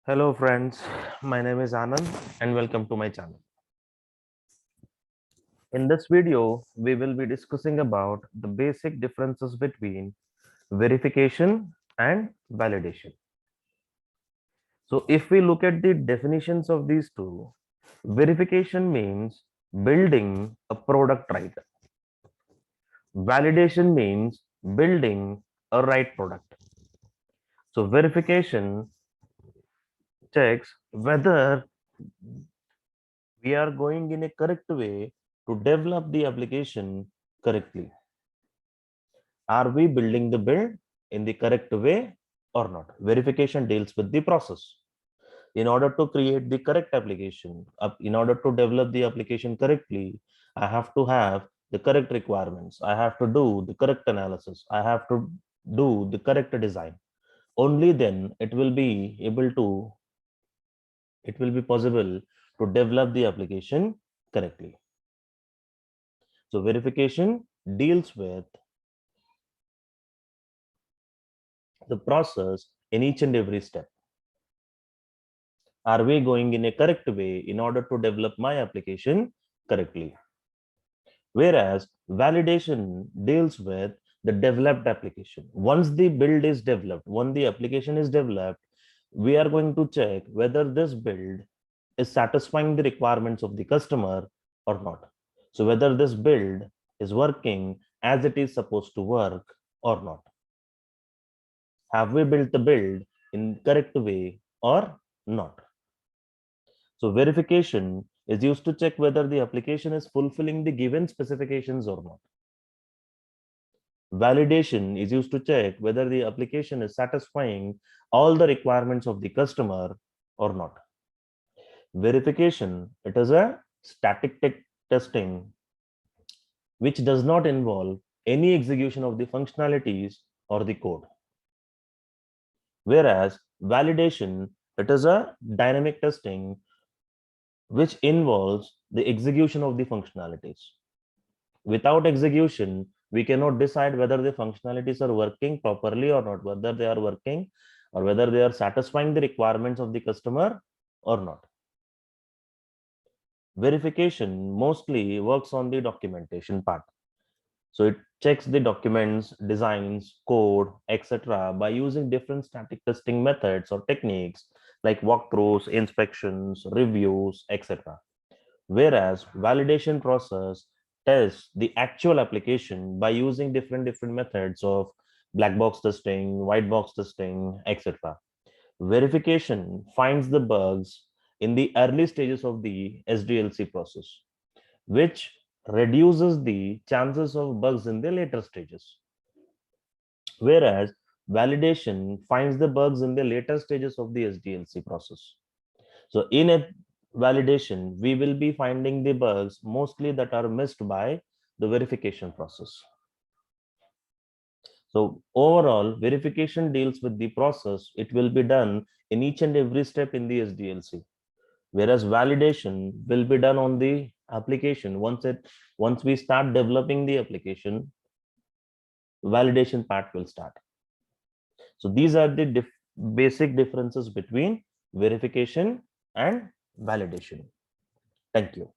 Hello friends, my name is Anand and welcome to my channel. In this video, we will be discussing about the basic differences between verification and validation. So if we look at the definitions of these two, verification means building a product right. Validation means building a right product. So verification checks whether we are going in a correct way to develop the application correctly. Are we building the build in the correct way or not? Verification deals with the process. In order to create the correct application, in order to develop the application correctly, I have to have the correct requirements. I have to do the correct analysis. I have to do the correct design. Only then it will be possible to develop the application correctly. So verification deals with the process in each and every step. Are we going in a correct way in order to develop my application correctly? Whereas validation deals with the developed application. Once the build is developed, once the application is developed, we are going to check whether this build is satisfying the requirements of the customer or not. So whether this build is working as it is supposed to work or not. Have we built the build in correct way or not? So verification is used to check whether the application is fulfilling the given specifications or not. Validation is used to check whether the application is satisfying all the requirements of the customer or not. Verification, it is a static testing which does not involve any execution of the functionalities or the code. Whereas validation, it is a dynamic testing which involves the execution of the functionalities. Without execution, we cannot decide whether the functionalities are working properly or not, whether they are working or whether they are satisfying the requirements of the customer or not. Verification mostly works on the documentation part. So it checks the documents, designs, code, etc. by using different static testing methods or techniques like walkthroughs, inspections, reviews, etc. Whereas validation process tests the actual application by using different methods of black box testing, white box testing, etc. Verification finds the bugs in the early stages of the SDLC process, which reduces the chances of bugs in the later stages. Whereas validation finds the bugs in the later stages of the SDLC process. So in a validation, we will be finding the bugs mostly that are missed by the verification process. So overall, verification deals with the process. It will be done in each and every step in the SDLC. Whereas validation will be done on the application. Once we start developing the application, validation part will start. So these are the basic differences between verification and validation. Thank you.